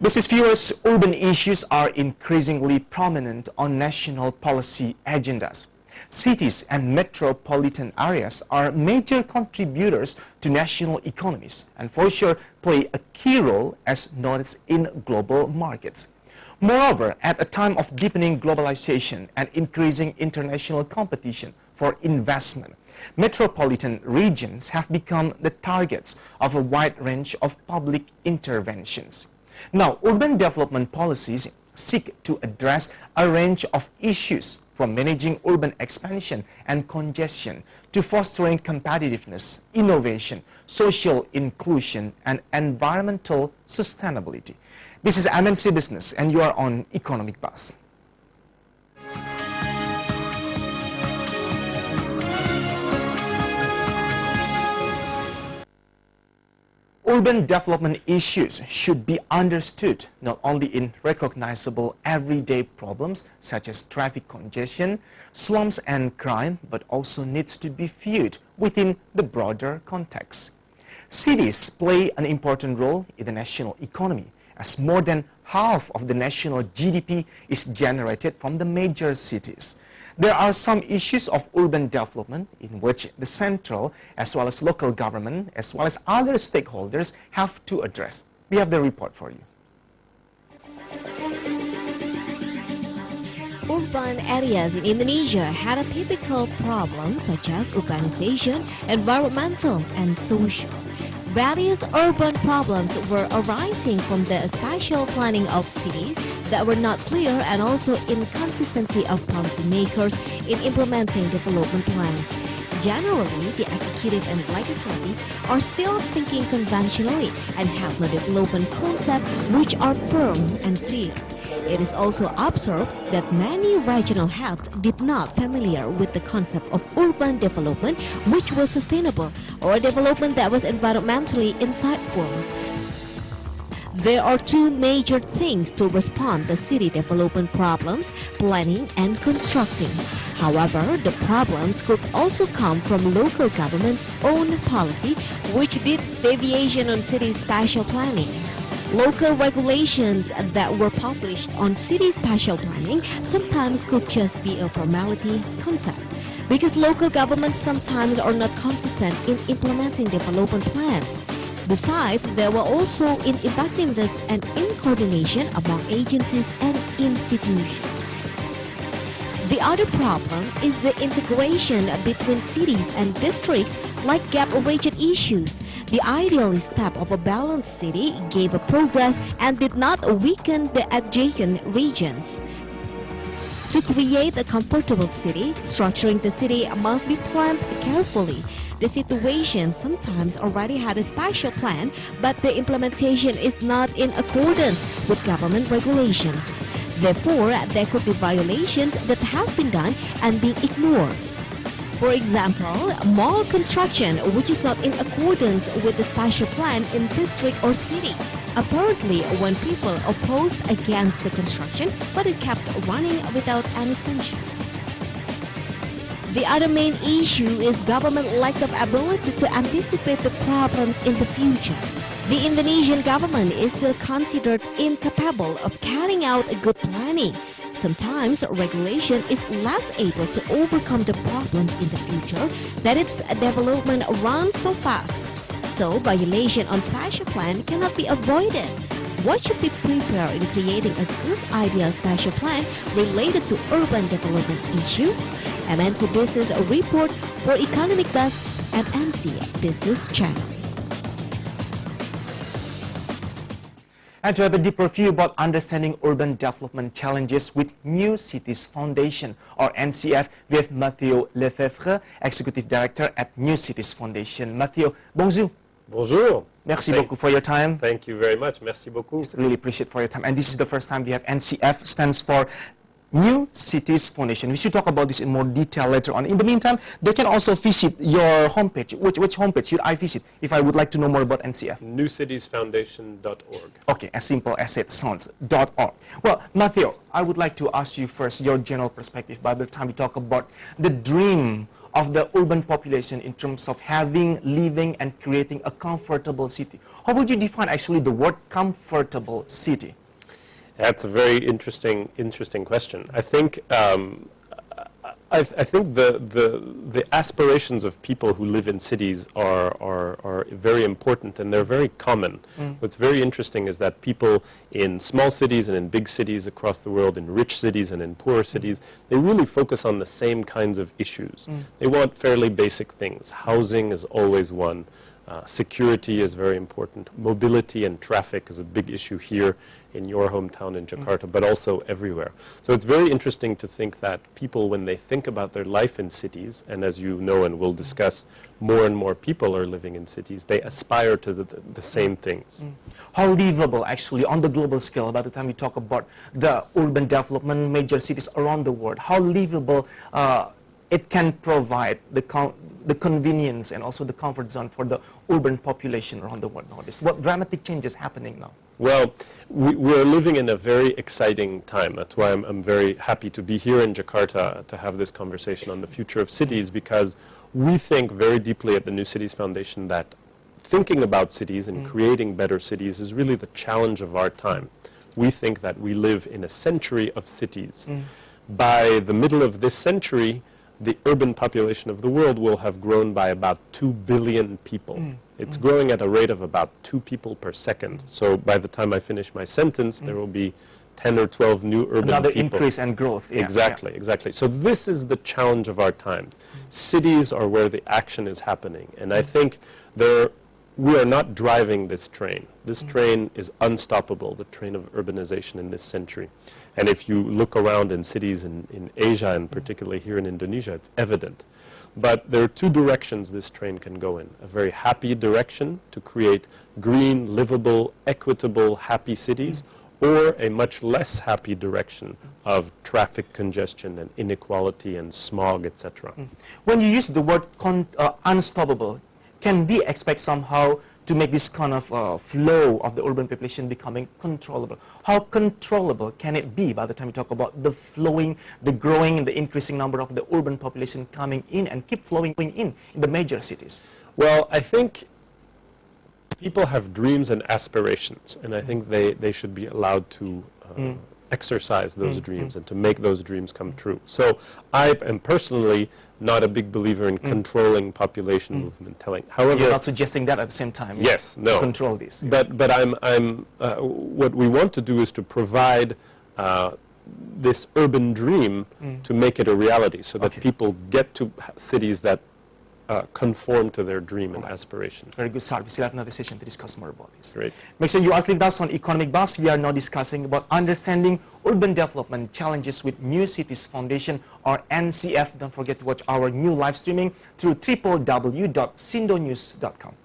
Business viewers, urban issues are increasingly prominent on national policy agendas. Cities and metropolitan areas are major contributors to national economies and for sure play a key role as noticed in global markets. Moreover, at a time of deepening globalization and increasing international competition for investment, metropolitan regions have become the targets of a wide range of public interventions. Now, urban development policies seek to address a range of issues from managing urban expansion and congestion to fostering competitiveness, innovation, social inclusion, and environmental sustainability. This is MNC Business, and you are on Economic Buzz. Urban development issues should be understood not only in recognizable everyday problems such as traffic congestion, slums and crime, but also needs to be viewed within the broader context. Cities play an important role in the national economy, as more than half of the national GDP is generated from the major cities. There are some issues of urban development in which the central as well as local government as well as other stakeholders have to address. We have the report for you. Urban areas in Indonesia had a typical problem such as urbanization, environmental and social. Various urban problems were arising from the spatial planning of cities that were not clear and also inconsistency of policymakers in implementing development plans. Generally, the executive and legislative are still thinking conventionally and have no development concept which are firm and clear. It is also observed that many regional heads did not familiar with the concept of urban development which was sustainable or a development that was environmentally insightful. There are two major things to respond to city development problems, planning and constructing. However, the problems could also come from local government's own policy which did deviation on city spatial planning. Local regulations that were published on city spatial planning sometimes could just be a formality concept because local governments sometimes are not consistent in implementing development plans. Besides, there were also ineffectiveness and incoordination among agencies and institutions. The other problem is the integration between cities and districts like gap region issues. The ideal step of a balanced city gave a progress and did not weaken the adjacent regions. To create a comfortable city, structuring the city must be planned carefully. The situation sometimes already had a spatial plan, but the implementation is not in accordance with government regulations. Therefore, there could be violations that have been done and being ignored. For example, mall construction which is not in accordance with the spatial plan in district or city. Apparently, when people opposed against the construction, but it kept running without any sanction. The other main issue is government lack of ability to anticipate the problems in the future. The Indonesian government is still considered incapable of carrying out a good planning. Sometimes regulation is less able to overcome the problems in the future that its development runs so fast. So violation on spatial plan cannot be avoided. What should be prepared in creating a good ideal spatial plan related to urban development issue? MNC Business Report for Economic Buzz, MNC Business Channel. And to have a deeper view about understanding urban development challenges with New Cities Foundation, or NCF, we have Mathieu Lefevre, Executive Director at New Cities Foundation. Mathieu, bonjour. Bonjour. Merci beaucoup for your time. Thank you very much. Merci beaucoup. Really appreciate for your time. And this is the first time we have NCF, stands for New Cities Foundation. We should talk about this in more detail later on. In the meantime, they can also visit your homepage. Which homepage should I visit if I would like to know more about NCF? newcitiesfoundation.org. Okay, as simple as it sounds, .org. Well, Mathieu, I would like to ask you first your general perspective by the time we talk about the dream of the urban population in terms of having, living, and creating a comfortable city. How would you define actually the word comfortable city? That's a very interesting question. I think I think the aspirations of people who live in cities are very important, and they're very common. What's very interesting is that people in small cities and in big cities across the world, in rich cities and in poor cities, they really focus on the same kinds of issues. They want fairly basic things. Housing is always one. Security is very important. Mobility and traffic is a big issue here in your hometown in Jakarta, but also everywhere. So it's very interesting to think that people, when they think about their life in cities, and as you know and we'll discuss, more and more people are living in cities, they aspire to the same things. How livable actually on the global scale, by the time we talk about the urban development, major cities around the world, how livable it can provide the convenience and also the comfort zone for the urban population around the world nowadays. What dramatic changes happening now? Well, we're living in a very exciting time. That's why I'm very happy to be here in Jakarta to have this conversation on the future of cities, because we think very deeply at the New Cities Foundation that thinking about cities and creating better cities is really the challenge of our time. We think that we live in a century of cities. By the middle of this century, the urban population of the world will have grown by about 2 billion people. It's growing at a rate of about 2 people per second. So by the time I finish my sentence, there will be 10 or 12 new urban people. Another increase and growth. Yeah, exactly, exactly. So this is the challenge of our times. Cities are where the action is happening. And I think we are not driving this train. This train is unstoppable, the train of urbanization in this century. And if you look around in cities in Asia, and particularly here in Indonesia, it's evident. But there are 2 directions this train can go in. A very happy direction to create green, livable, equitable, happy cities, or a much less happy direction of traffic congestion and inequality and smog, etc. When you use the word unstoppable, can we expect somehow to make this kind of flow of the urban population becoming controllable? How controllable can it be by the time we talk about the flowing, the growing, the increasing number of the urban population coming in and keep flowing in the major cities? Well, I think people have dreams and aspirations, and I think they should be allowed to exercise those dreams and to make those dreams come true. So I am personally not a big believer in controlling population movement telling. However, you're not suggesting that at the same time. Yes, no. To control this. But what we want to do is to provide this urban dream to make it a reality, so that people get to cities that conform to their dream and aspiration. Very good, sir. We still have another session to discuss more about this. Great. Make sure you are with us on Economic Buzz. We are now discussing about understanding urban development challenges with New Cities Foundation, or NCF. Don't forget to watch our new live streaming through www.sindonews.com.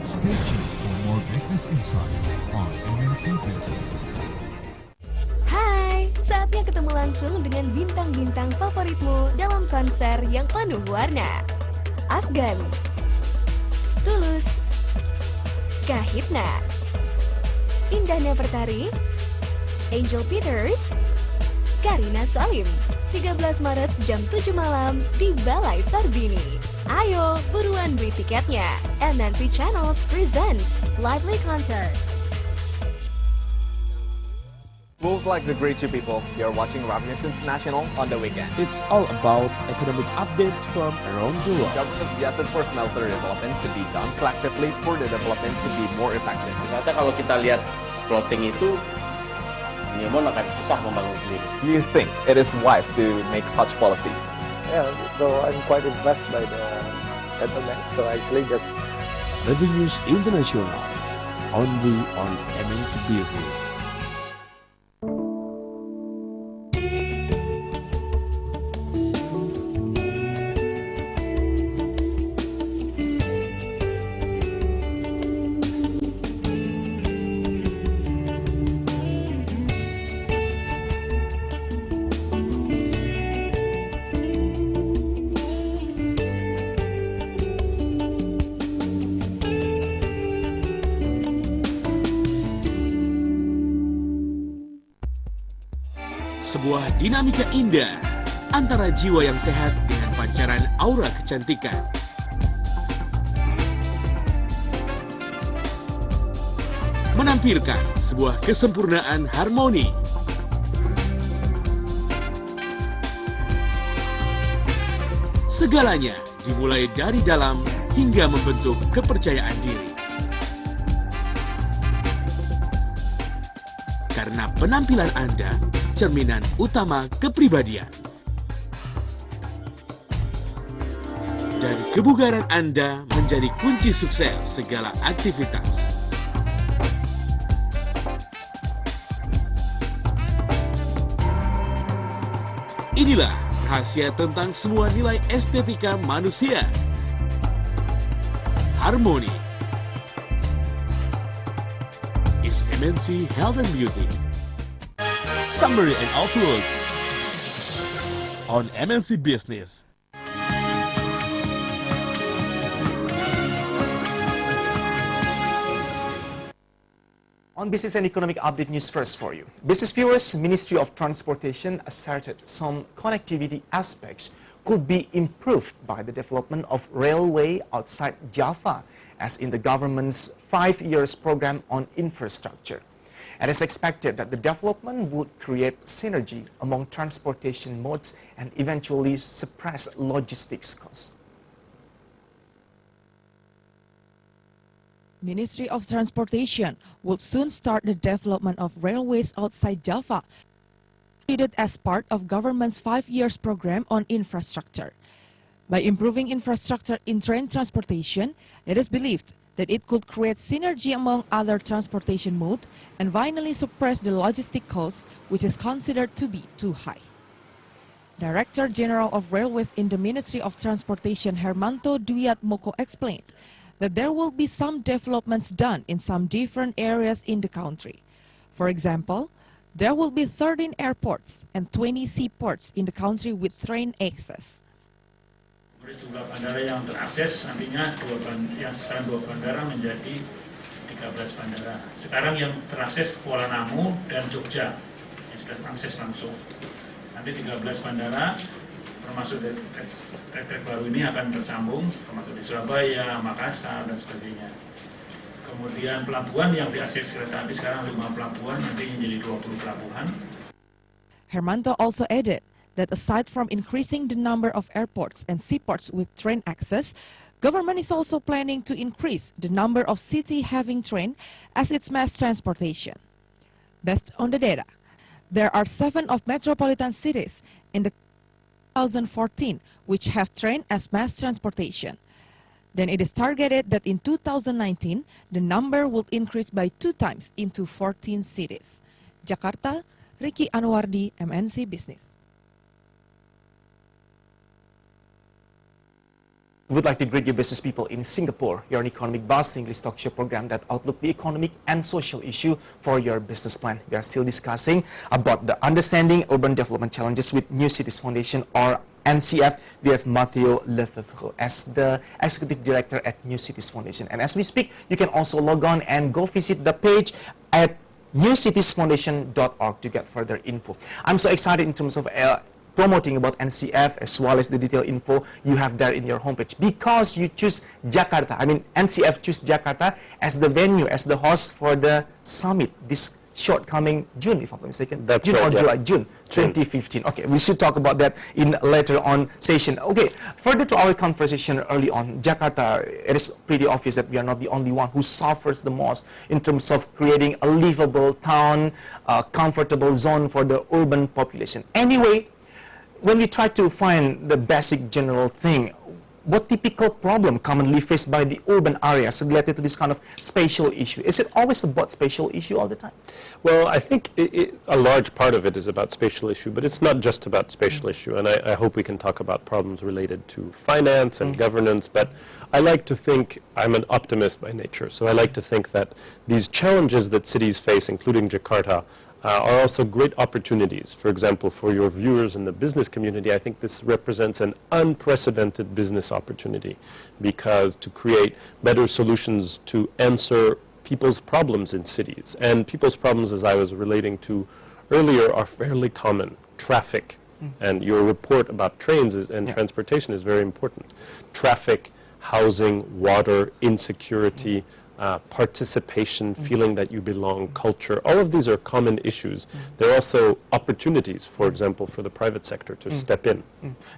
Stay tuned for more business insights on MNC Business. Hai, saatnya ketemu langsung dengan bintang-bintang favoritmu dalam konser yang penuh warna. Afgan, Tulus, Kahitna, Indahnya Pertari, Angel Peters, Karina Salim. 13 Maret jam 7 malam di Balai Sarbini. Ayo, buruan beli tiketnya. MNC Channels presents Lively Concert. Move like the great you people. You're watching Ravenous International on the weekend. It's all about economic updates from around the world. Government suggested for smelter development to be done collectively for the development to be more effective. Ternyata kalau kita lihat floating itu, Newmont akan susah membangun sendiri. Do you think it is wise to make such policy? Yeah, so I'm quite impressed by the gentleman. So actually just Revenues International, only on MNC Business. sebuah dinamika indah antara jiwa yang sehat dengan pancaran aura kecantikan. Menampilkan sebuah kesempurnaan harmoni. Segalanya dimulai dari dalam hingga membentuk kepercayaan diri. Karena penampilan Anda cerminan utama kepribadian. Dan kebugaran Anda menjadi kunci sukses segala aktivitas. Inilah rahasia tentang semua nilai estetika manusia. Harmoni is MNC Health and Beauty. Summary and Outlook on MNC Business. On Business and Economic Update News first for you. Business viewers, Ministry of Transportation asserted some connectivity aspects could be improved by the development of railway outside Java, as in the government's 5 years program on infrastructure. It is expected that the development would create synergy among transportation modes and eventually suppress logistics costs. Ministry of Transportation will soon start the development of railways outside Java, included as part of government's 5 years program on infrastructure. By improving infrastructure in train transportation, it is believed that it could create synergy among other transportation modes and finally suppress the logistic costs, which is considered to be too high. Director General of Railways in the Ministry of Transportation, Hermanto Dwiatmoko, explained that there will be some developments done in some different areas in the country. For example, there will be 13 airports and 20 seaports in the country with train access. Jumlah bandara yang terakses nantinya yang sekarang 2 bandara menjadi 13 bandara. Sekarang yang terakses Kuala Namu dan Jogja yang sudah akses langsung. Nanti 13 bandara termasuk trek baru ini akan tersambung, termasuk di Surabaya, Makassar, dan sebagainya. Kemudian pelabuhan yang diakses kereta api sekarang 5 pelabuhan, nanti menjadi 20 pelabuhan. Hermanto also added that aside from increasing the number of airports and seaports with train access, government is also planning to increase the number of cities having train as its mass transportation. Based on the data, there are 7 of metropolitan cities in the 2014 which have train as mass transportation. Then it is targeted that in 2019, the number will increase by 2 times into 14 cities. Jakarta, Ricky Anwardi, MNC Business. We would like to greet you business people in Singapore. You're an economic buzz English talk show program that outlook the economic and social issue for your business plan. We are still discussing about the understanding urban development challenges with New Cities Foundation, or NCF. We have Mathieu Lefevre as the executive director at New Cities Foundation. And as we speak, you can also log on and go visit the page at newcitiesfoundation.org to get further info. I'm so excited in terms of promoting about NCF as well as the detailed info you have there in your homepage, because you choose Jakarta. I mean, NCF choose Jakarta as the venue, as the host for the summit this shortcoming June, if I'm not mistaken. That's June right, or July? June 2015. Okay, we should talk about that in later on session. Okay, further to our conversation early on, Jakarta, it is pretty obvious that we are not the only one who suffers the most in terms of creating a livable town, a comfortable zone for the urban population. Anyway, when we try to find the basic general thing, what typical problem commonly faced by the urban areas related to this kind of spatial issue? Is it always about spatial issue all the time? Well, I think a large part of it is about spatial issue, but it's not just about spatial issue. And I hope we can talk about problems related to finance and governance. But I like to think, I'm an optimist by nature, so I like to think that these challenges that cities face, including Jakarta, are also great opportunities. For example, for your viewers in the business community, I think this represents an unprecedented business opportunity, because to create better solutions to answer people's problems in cities. And people's problems, as I was relating to earlier, are fairly common. traffic. And your report about trains and transportation is very important. Traffic, housing, water, insecurity, participation, feeling that you belong, culture, all of these are common issues. There are also opportunities, for example, for the private sector to step in.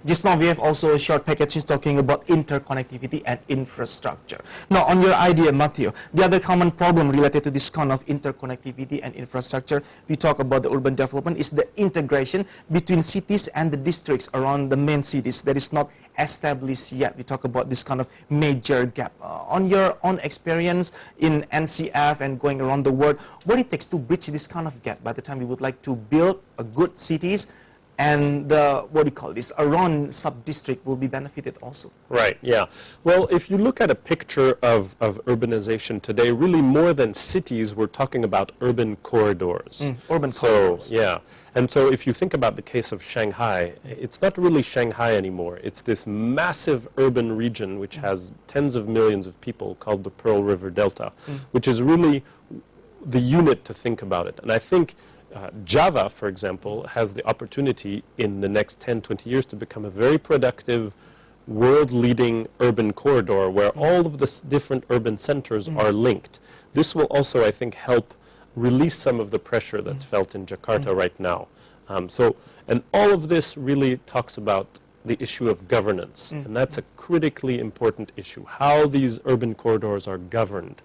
Just now we have also a short package talking about interconnectivity and infrastructure. Now on your idea, Mathieu, the other common problem related to this kind of interconnectivity and infrastructure, we talk about the urban development, is the integration between cities and the districts around the main cities that is not established yet. We talk about this kind of major gap. On your own experience in NCF and going around the world, what it takes to bridge this kind of gap by the time we would like to build a good cities and the, what do you call this, around sub-district will be benefited also. Right, yeah. Well, if you look at a picture of urbanization today, really more than cities, we're talking about urban corridors. Urban corridors. Yeah. And so if you think about the case of Shanghai, it's not really Shanghai anymore. It's this massive urban region which has tens of millions of people called the Pearl River Delta, which is really the unit to think about it. And I think Java, for example, has the opportunity in the next 10, 20 years to become a very productive, world-leading urban corridor where all of the different urban centers are linked. This will also, I think, help release some of the pressure that's felt in Jakarta right now. And all of this really talks about the issue of governance, and that's a critically important issue, how these urban corridors are governed,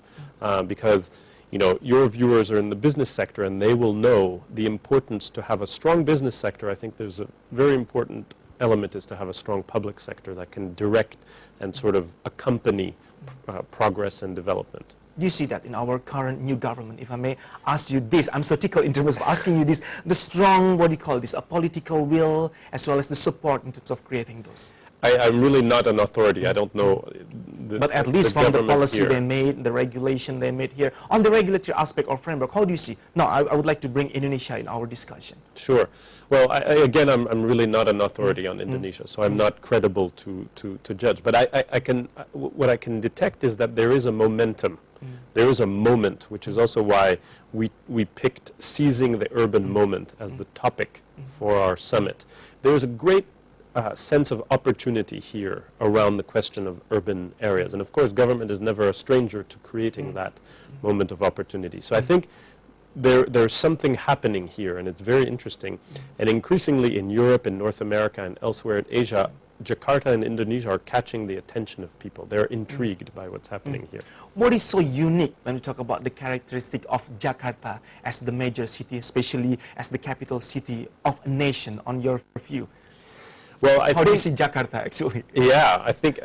because you know, your viewers are in the business sector and they will know the importance to have a strong business sector. I think there's a very important element is to have a strong public sector that can direct and sort of accompany progress and development. Do you see that in our current new government? If I may ask you this, I'm so tickled in terms of asking you this, the strong, what do you call this, a political will as well as the support in terms of creating those. I'm really not an authority. I don't know. But at least from the policy they made, the regulation they made here, on the regulatory aspect or framework, how do you see? No, I would like to bring Indonesia in our discussion. Sure. Well, again, I'm really not an authority on Indonesia, so I'm not credible to judge. But what I can detect is that there is a momentum. There is a moment, which is also why we picked seizing the urban moment as the topic for our summit. There is a great sense of opportunity here around the question of urban areas. And of course, government is never a stranger to creating that moment of opportunity. So I think there's something happening here, and it's very interesting. And increasingly in Europe, in North America, and elsewhere in Asia, Jakarta and Indonesia are catching the attention of people. They're intrigued by what's happening here. What is so unique when we talk about the characteristic of Jakarta as the major city, especially as the capital city of a nation, on your view? Well, How do you see Jakarta, actually? Yeah, I think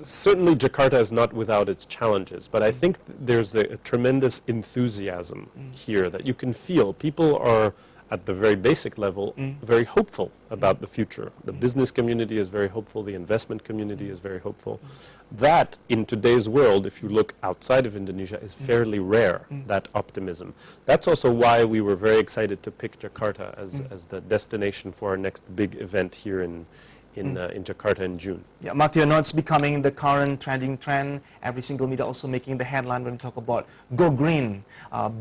certainly Jakarta is not without its challenges, but I think there's a tremendous enthusiasm here that you can feel. People are, at the very basic level, very hopeful about the future. The business community is very hopeful. The investment community is very hopeful. That, in today's world, if you look outside of Indonesia, is fairly rare, that optimism. That's also why we were very excited to pick Jakarta as the destination for our next big event here in Jakarta in June. Yeah, Mathieu, now it's becoming the current trending trend. Every single media also making the headline when we talk about go green,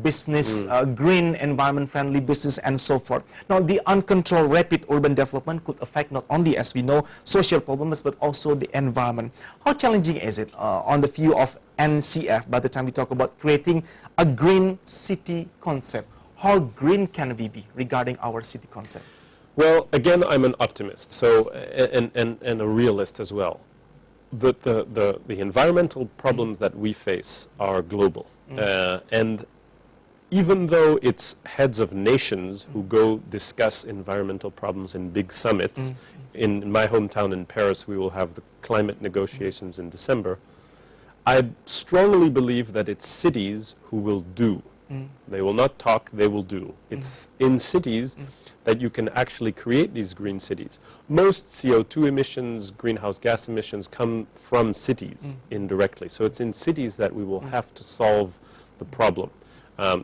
business, green, environment-friendly business, and so forth. Now, the uncontrolled rapid urban development could affect not only, as we know, social problems, but also the environment. How challenging is it on the view of NCF by the time we talk about creating a green city concept? How green can we be regarding our city concept? Well, again, I'm an optimist, so and a realist as well. The environmental problems that we face are global, and even though it's heads of nations who go discuss environmental problems in big summits, in my hometown in Paris, we will have the climate negotiations in December. I strongly believe that it's cities who will do. They will not talk, they will do. It's in cities that you can actually create these green cities. Most CO2 emissions, greenhouse gas emissions come from cities indirectly. So it's in cities that we will have to solve the problem.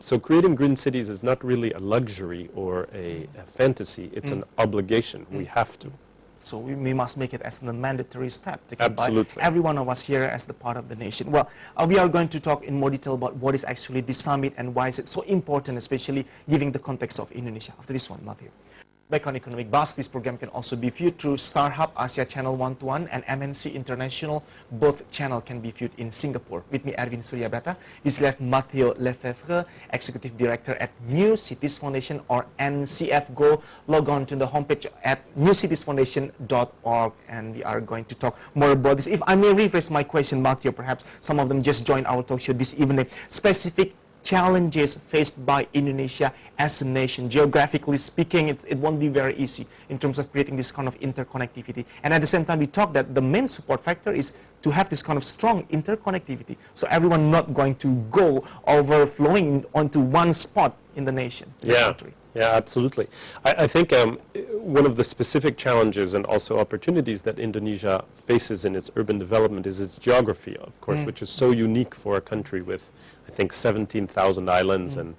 So creating green cities is not really a luxury or a fantasy, it's an obligation. We have to. So we must make it as a mandatory step taken by Absolutely. every one of us here as the part of the nation. Well, we are going to talk in more detail about what is actually the summit and why is it so important, especially given the context of Indonesia. After this one, Mathieu. Back on Economic Buzz, this program can also be viewed through StarHub Asia Channel 121 and MNC International. Both channels can be viewed in Singapore. With me, Erwin Suryabrata. This left Mathieu Lefevre, Executive Director at New Cities Foundation, or NCF. Go log on to the homepage at newcitiesfoundation.org, and we are going to talk more about this. If I may rephrase my question, Mathieu, perhaps some of them just joined our talk show this evening. Specific challenges faced by Indonesia as a nation. Geographically speaking, it won't be very easy in terms of creating this kind of interconnectivity. And at the same time, we talk that the main support factor is to have this kind of strong interconnectivity, so everyone not going to go overflowing onto one spot in the nation, in the country. Yeah, absolutely. I think one of the specific challenges and also opportunities that Indonesia faces in its urban development is its geography, of course, which is so unique for a country with, I think, 17,000 islands and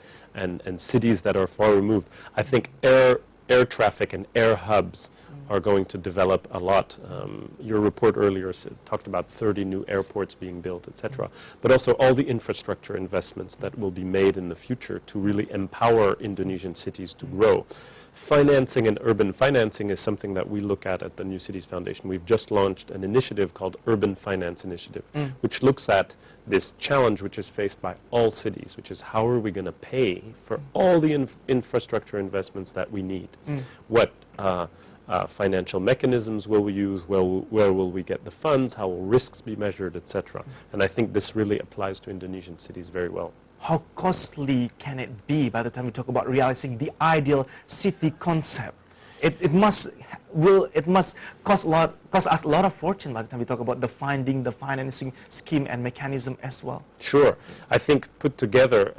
cities that are far removed. I think air traffic and air hubs are going to develop a lot. Your report earlier talked about 30 new airports being built, etc. But also all the infrastructure investments that will be made in the future to really empower Indonesian cities to grow. Financing and urban financing is something that we look at the New Cities Foundation. We've just launched an initiative called Urban Finance Initiative, which looks at this challenge which is faced by all cities, which is how are we going to pay for all the infrastructure investments that we need? What financial mechanisms will we use? Where will we get the funds? How will risks be measured, etc.? And I think this really applies to Indonesian cities very well. How costly can it be by the time we talk about realizing the ideal city concept? It must cost us a lot of fortune by the time we talk about the financing scheme and mechanism as well. Sure. I think put together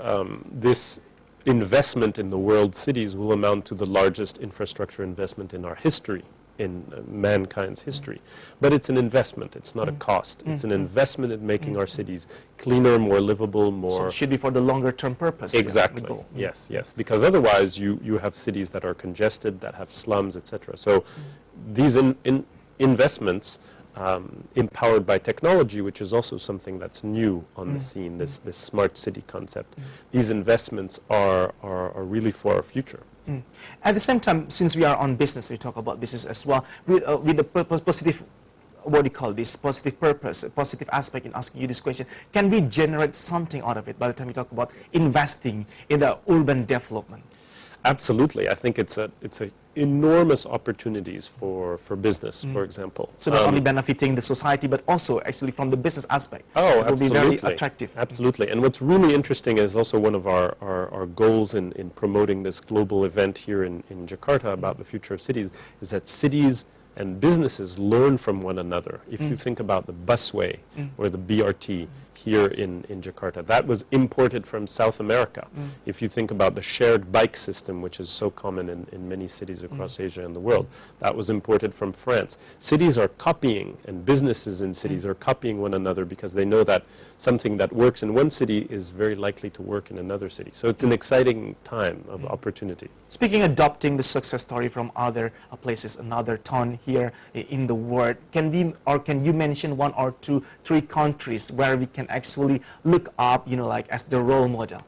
this investment in the world cities will amount to the largest infrastructure investment in our history, in mankind's history. But it's an investment, it's not a cost. It's an investment in making our cities cleaner, more livable, more... So it should be for the longer term purpose. Exactly, yes, because otherwise you have cities that are congested, that have slums, etc. So these investments empowered by technology, which is also something that's new on the scene, this smart city concept. These investments are really for our future. At the same time, since we are on business, we talk about business as well, with the positive, what do you call this, positive purpose, a positive aspect in asking you this question. Can we generate something out of it by the time we talk about investing in the urban development? Absolutely. I think it's a enormous opportunities for business, for example. So not only benefiting the society, but also actually from the business aspect. Oh, it will be very attractive. Absolutely. And what's really interesting is also one of our goals in promoting this global event here in Jakarta about the future of cities is that cities and businesses learn from one another. If you think about the busway or the BRT here in Jakarta, that was imported from South America. If you think about the shared bike system, which is so common in many cities across Asia and the world, that was imported from France. Cities are copying, and businesses in cities are copying one another because they know that something that works in one city is very likely to work in another city. So it's an exciting time of opportunity. Speaking of adopting the success story from other places, another town here in the world, can you mention one or two, three countries where we can actually look up, like as the role model?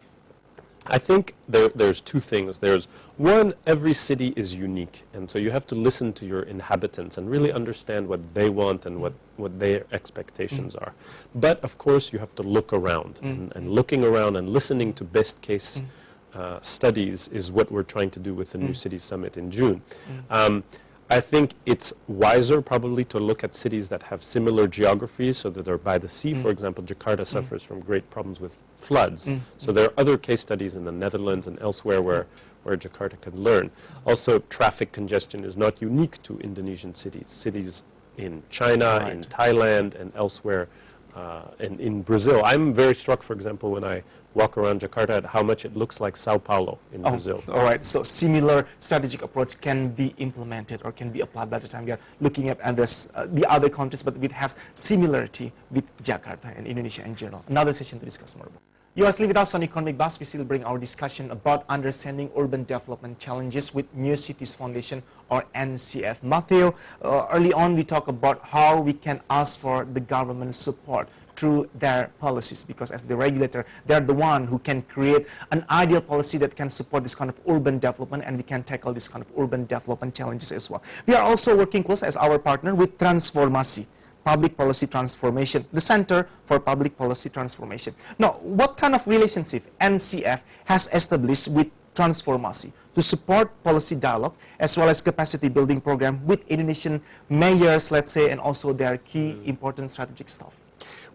I think there's two things. There's one, every city is unique, and so you have to listen to your inhabitants and really understand what they want and what their expectations are. But of course you have to look around, and looking around and listening to best case studies is what we're trying to do with the New Cities Summit in June. I think it's wiser probably to look at cities that have similar geographies, so that they're by the sea. For example, Jakarta suffers from great problems with floods. So there are other case studies in the Netherlands and elsewhere where Jakarta can learn. Also, traffic congestion is not unique to Indonesian cities. Cities in China, in Thailand, and elsewhere, and in Brazil. I'm very struck, for example, when I walk around Jakarta at how much it looks like Sao Paulo in Brazil. All right, so similar strategic approach can be implemented or can be applied by the time we are looking at the other countries, but we have similarity with Jakarta and Indonesia in general. Another session to discuss more about. You are still with us on Economic Buzz. We still bring our discussion about understanding urban development challenges with New Cities Foundation, or NCF. Mathieu, early on we talked about how we can ask for the government support through their policies, because as the regulator, they're the one who can create an ideal policy that can support this kind of urban development, and we can tackle this kind of urban development challenges as well. We are also working close as our partner with Transformasi, Public Policy Transformation, the Center for Public Policy Transformation. Now, what kind of relationship NCF has established with Transformasi to support policy dialogue as well as capacity building program with Indonesian mayors, let's say, and also their key important strategic staff?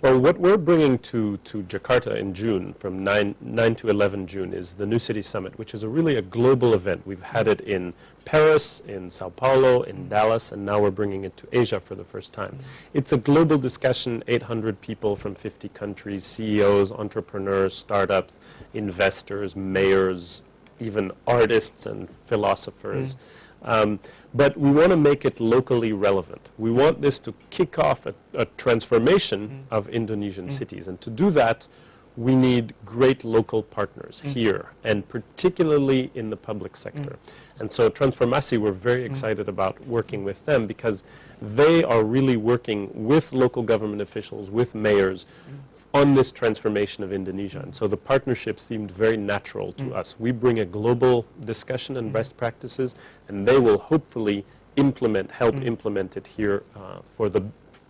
Well, what we're bringing to Jakarta in June, from 9 to 11 June, is the New City Summit, which is really a global event. We've had it in Paris, in Sao Paulo, in Dallas, and now we're bringing it to Asia for the first time. It's a global discussion, 800 people from 50 countries, CEOs, entrepreneurs, startups, investors, mayors, even artists and philosophers. But we want to make it locally relevant. We want this to kick off a transformation of Indonesian cities. And to do that, we need great local partners here, and particularly in the public sector. And so Transformasi, we're very excited about working with them, because they are really working with local government officials, with mayors, on this transformation of Indonesia. And so the partnership seemed very natural to us. We bring a global discussion and best practices, and they will hopefully help implement it here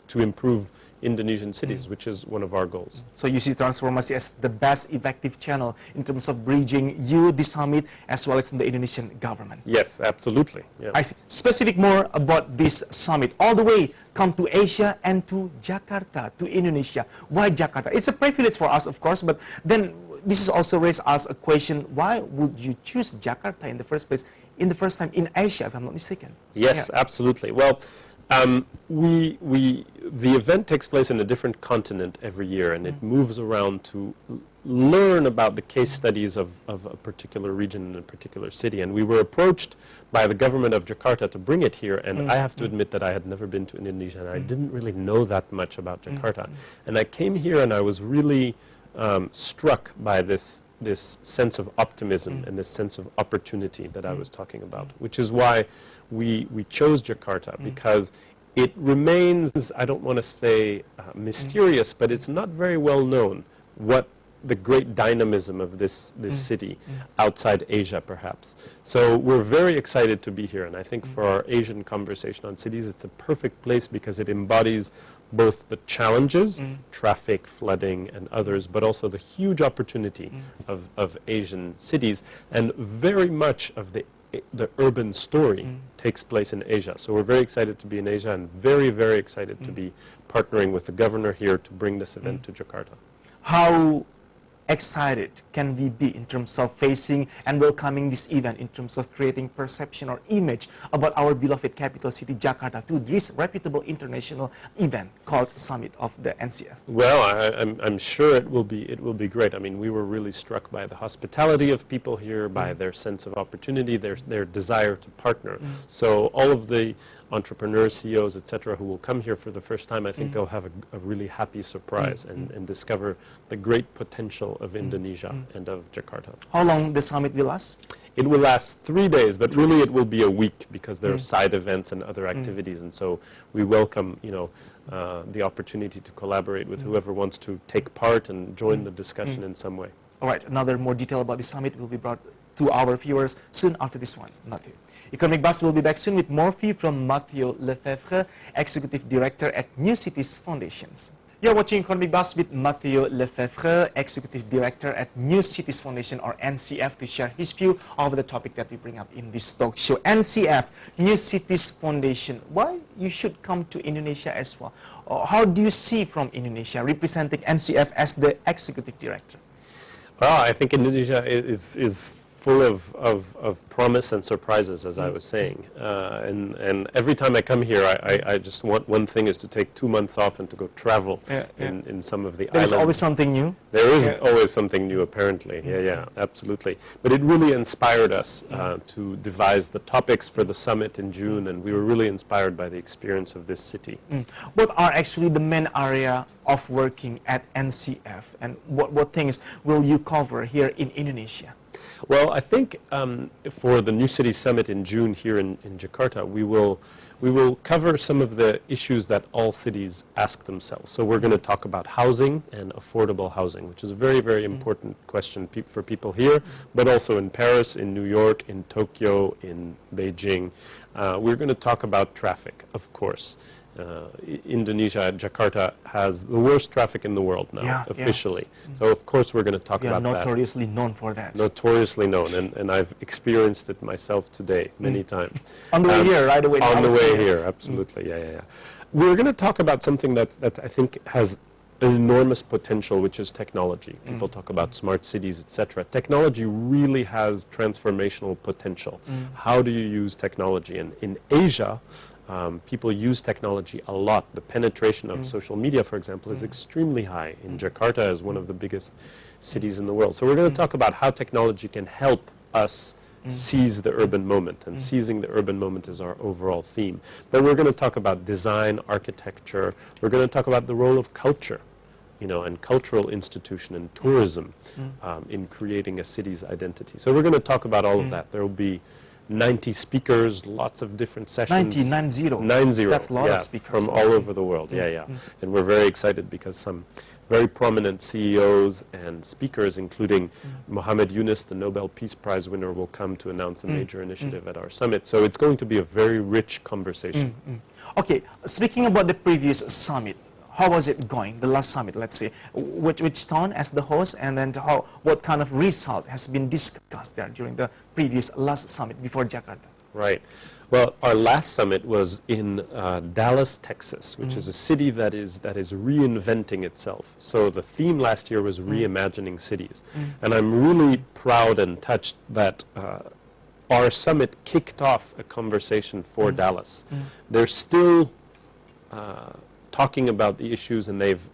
to improve Indonesian cities, which is one of our goals. So you see Transformasi as the best effective channel in terms of bridging you, the summit, as well as the Indonesian government. Yes, absolutely. Yeah. I see. Specific more about this summit, all the way come to Asia and to Jakarta, to Indonesia. Why Jakarta? It's a privilege for us, of course, but then this is also raised us a question, why would you choose Jakarta in the first place, in the first time in Asia, if I'm not mistaken? Yes, absolutely. Well, the event takes place in a different continent every year, and it moves around to learn about the case studies of a particular region in a particular city. And we were approached by the government of Jakarta to bring it here, and I have to admit that I had never been to Indonesia, and I didn't really know that much about Jakarta. And I came here and I was really struck by this sense of optimism and this sense of opportunity that I was talking about, which is why we chose Jakarta, because it remains, I don't want to say mysterious, but it's not very well known what the great dynamism of this city outside Asia, perhaps. So we're very excited to be here, and I think for our Asian conversation on cities, it's a perfect place because it embodies both the challenges, traffic, flooding, and others, but also the huge opportunity of Asian cities, and very much of the urban story takes place in Asia. So we're very excited to be in Asia, and very, very excited to be partnering with the governor here to bring this event to Jakarta. How excited can we be in terms of facing and welcoming this event, in terms of creating perception or image about our beloved capital city, Jakarta, to this reputable international event called Summit of the NCF? Well, I'm sure it will be great. I mean, we were really struck by the hospitality of people here, by their sense of opportunity, their desire to partner. So all of the entrepreneurs, CEOs, etc., who will come here for the first time, I think they'll have a really happy surprise and discover the great potential of Indonesia and of Jakarta. How long the summit will last? It will last 3 days, but really it will be a week, because there are side events and other activities, and so we welcome, the opportunity to collaborate with whoever wants to take part and join the discussion in some way. All right, another more detail about the summit will be brought to our viewers soon after this one, Mathieu. Economic Buzz will be back soon with more fee from Mathieu Lefevre, Executive Director at New Cities Foundations. You're watching Economic Buzz with Mathieu Lefevre, Executive Director at New Cities Foundation, or NCF, to share his view over the topic that we bring up in this talk show. NCF, New Cities Foundation. Why you should come to Indonesia as well? How do you see from Indonesia representing NCF as the Executive Director? Well, I think Indonesia is full of promise and surprises, as I was saying. And every time I come here, I just want one thing, is to take 2 months off and to go travel in some of the islands. There's always something new. There is always something new, apparently. Yeah, absolutely. But it really inspired us to devise the topics for the summit in June, and we were really inspired by the experience of this city. What are actually the main area of working at NCF, and what things will you cover here in Indonesia? Well, I think for the New City Summit in June here in Jakarta, we will we will cover some of the issues that all cities ask themselves. So we're going to talk about housing and affordable housing, which is a very, very important question for people here, but also in Paris, in New York, in Tokyo, in Beijing. We're going to talk about traffic, of course. Indonesia, Jakarta, has the worst traffic in the world now, officially. So of course we're going to talk about that. Notoriously known for that. Notoriously known, and I've experienced it myself today many times. On the way here, right away. On the way here, absolutely, We're going to talk about something that I think has enormous potential, which is technology. People talk about smart cities, etc. Technology really has transformational potential. How do you use technology? And in Asia, people use technology a lot. The penetration of social media, for example, is extremely high. In Jakarta is one of the biggest cities in the world. So we're going to talk about how technology can help us seize the urban moment, and seizing the urban moment is our overall theme. But we're going to talk about design, architecture. We're going to talk about the role of culture, and cultural institution and tourism in creating a city's identity. So we're going to talk about all of that. There will be 90 speakers, lots of different sessions. 90. That's a lot of speakers. From all over the world, And we're very excited because some very prominent CEOs and speakers, including Mohamed Yunus, the Nobel Peace Prize winner, will come to announce a major initiative at our summit. So it's going to be a very rich conversation. Okay, speaking about the previous summit, how was it going, the last summit, let's say? Which town as the host, and then what kind of result has been discussed there during the previous last summit before Jakarta? Right. Well, our last summit was in Dallas, Texas, which is a city that is reinventing itself. So the theme last year was reimagining cities. And I'm really proud and touched that our summit kicked off a conversation for Dallas. They're still talking about the issues, and they've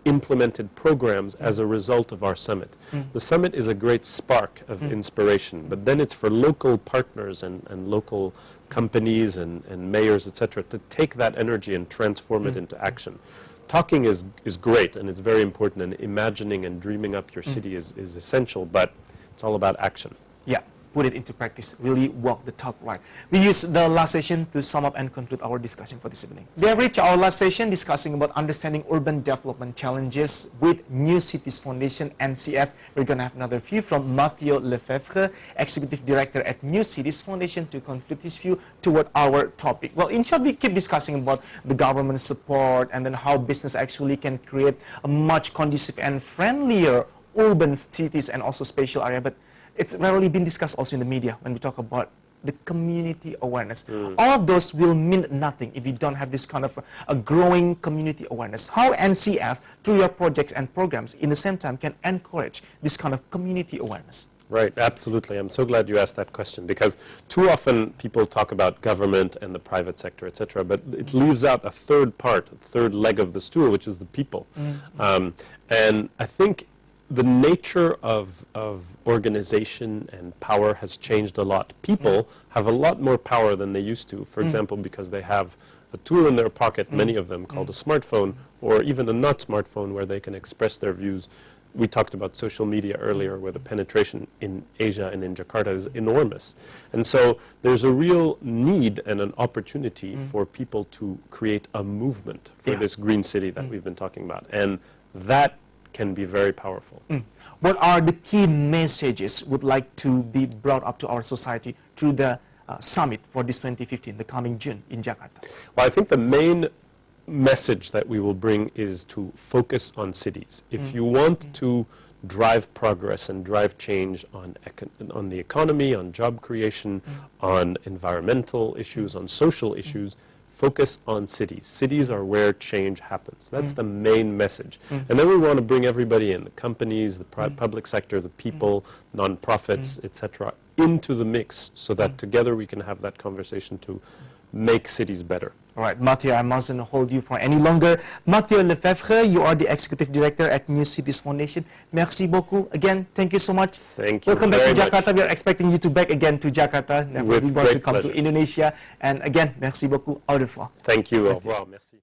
implemented programs as a result of our summit. The summit is a great spark of inspiration, but then it's for local partners and local companies and mayors, etc., to take that energy and transform it into action. Talking is great, and it's very important, and imagining and dreaming up your city is essential, but it's all about action. Yeah. Put it into practice, really walk the talk right. We use the last session to sum up and conclude our discussion for this evening. We have reached our last session discussing about understanding urban development challenges with New Cities Foundation, NCF. We're going to have another view from Mathieu Lefevre, Executive Director at New Cities Foundation, to conclude his view toward our topic. Well, in short, we keep discussing about the government support and then how business actually can create a much conducive and friendlier urban cities and also spatial area. But it's rarely been discussed also in the media when we talk about the community awareness. All of those will mean nothing if you don't have this kind of a growing community awareness. How NCF, through your projects and programs, in the same time can encourage this kind of community awareness? Right, absolutely. I'm so glad you asked that question, because too often people talk about government and the private sector, etc., but it leaves out a third part, a third leg of the stool, which is the people. And I think the nature of organization and power has changed a lot. People have a lot more power than they used to, for example, because they have a tool in their pocket, many of them, called a smartphone, or even a not smartphone, where they can express their views. We talked about social media earlier, where the penetration in Asia and in Jakarta is enormous. And so there's a real need and an opportunity for people to create a movement for this green city that we've been talking about. And that can be very powerful. What are the key messages would like to be brought up to our society through the summit for this 2015, the coming June in Jakarta? Well, I think the main message that we will bring is to focus on cities. If you want to drive progress and drive change on the economy, on job creation, on environmental issues, on social issues, focus on cities. Cities are where change happens. That's the main message. And then we want to bring everybody in, the companies, the public sector, the people, non-profits, etc., into the mix, so that together we can have that conversation to make cities better. All right, Mathieu, I mustn't hold you for any longer. Mathieu Lefevre, you are the Executive Director at New Cities Foundation. Merci beaucoup. Again, thank you so much. Thank you. Welcome back to Jakarta. We are expecting you to back again to Jakarta. With we want to great come pleasure. to Indonesia. And again, merci beaucoup. Au revoir. Thank you. Au revoir. Merci.